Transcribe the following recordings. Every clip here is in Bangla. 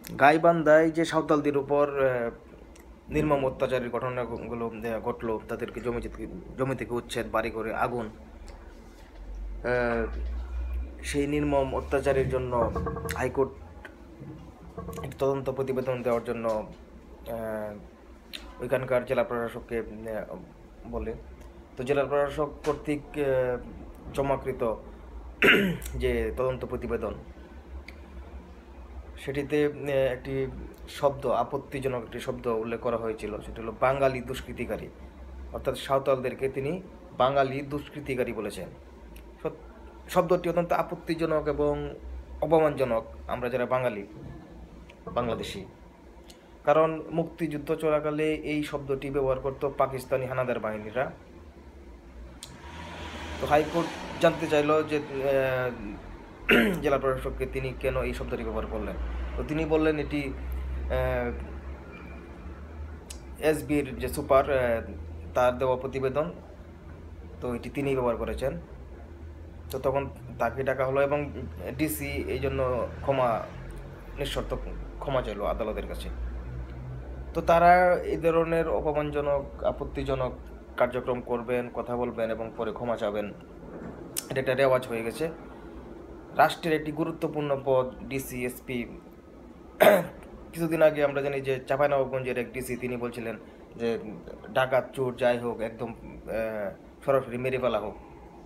গাইবান্ধায় যে সাঁওতালদের উপর নির্মম অত্যাচারের ঘটনাগুলো ঘটলো, তাদেরকে জমি থেকে উচ্ছেদ, বাড়ি করে আগুন, সেই নির্মম অত্যাচারের জন্য হাইকোর্ট একটি তদন্ত প্রতিবেদন দেওয়ার জন্য ওইখানকার জেলা প্রশাসককে বলে। তো জেলা প্রশাসক কর্তৃক জমাকৃত যে তদন্ত প্রতিবেদন, সেটিতে একটি শব্দ, আপত্তিজনক একটি শব্দ উল্লেখ করা হয়েছিল, সেটি হলো বাঙালি দুষ্কৃতিকারী। অর্থাৎ সাঁওতালদেরকে তিনি বাঙালি দুষ্কৃতিকারী বলেছেন। শব্দটি অত্যন্ত আপত্তিজনক এবং অপমানজনক আমরা যারা বাঙালি, বাংলাদেশি। কারণ মুক্তিযুদ্ধ চলাকালে এই শব্দটি ব্যবহার করত পাকিস্তানি হানাদার বাহিনীরা। তো হাইকোর্ট জানতে চাইল যে জেলা প্রশাসককে তিনি কেন এই শব্দটি ব্যবহার করলেন। তো তিনি বললেন এটি এসবির যে সুপার, তার দেওয়া প্রতিবেদন, তো এটি তিনিই ব্যবহার করেছেন। তো তখন তাকে ডাকা হলো এবং ডিসি এই জন্য নিঃশর্ত ক্ষমা চাইল আদালতের কাছে। তো তারা এই ধরনের অপমানজনক, আপত্তিজনক কার্যক্রম করবেন, কথা বলবেন এবং পরে ক্ষমা চাবেন, এটা একটা রেওয়াজ হয়ে গেছে। রাষ্ট্রের একটি গুরুত্বপূর্ণ পদ ডিসি, এসপি। কিছুদিন আগে আমরা জানি যে চাঁপাইনবাবগঞ্জের এক ডিসি তিনি বলছিলেন যে ডাকাত, চোর যাই হোক একদম সরাসরি মেরে ফেলা হোক,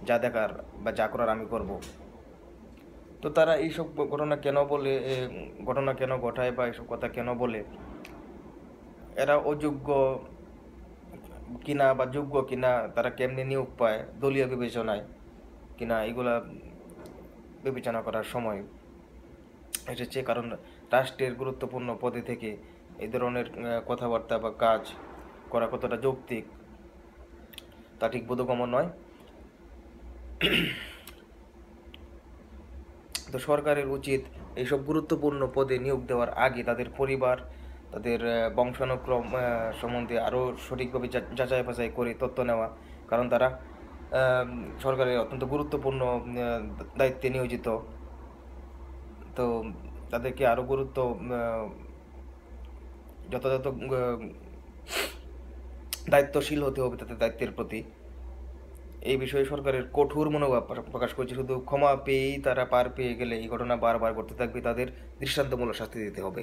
যা দেখার বা যা করার আমি করব। তো তারা এইসব ঘটনা কেন ঘটায় বা এইসব কথা কেন বলে, এরা অযোগ্য কিনা বা যোগ্য কিনা, তারা কেমনি নিয়োগ পায়, দলীয় বিবেচনায় কিনা, এগুলা বিবেচনা করার সময় এসেছে। কারণ রাষ্ট্রের গুরুত্বপূর্ণ পদে থেকে এই ধরনের কথাবার্তা বা কাজ করা কতটা যৌক্তিক তা ঠিক বোধগম্য নয়। তো সরকারের উচিত এইসব গুরুত্বপূর্ণ পদে নিয়োগ দেওয়ার আগে তাদের পরিবার, তাদের বংশানুক্রম সম্বন্ধে আরও সঠিকভাবে যাচাই বাছাই করে তথ্য নেওয়া। কারণ তারা সরকারের অত্যন্ত গুরুত্বপূর্ণ দায়িত্বে নিয়োজিত। তো তাদেরকে আরও যথাযথ দায়িত্বশীল হতে হবে তাদের দায়িত্বের প্রতি। এই বিষয়ে সরকারের কঠোর মনোভাব প্রকাশ করেছে। শুধু ক্ষমা পেয়েই তারা পার পেয়ে গেলে এই ঘটনা বারবার ঘটতে থাকবে, তাদের দৃষ্টান্তমূলক শাস্তি দিতে হবে।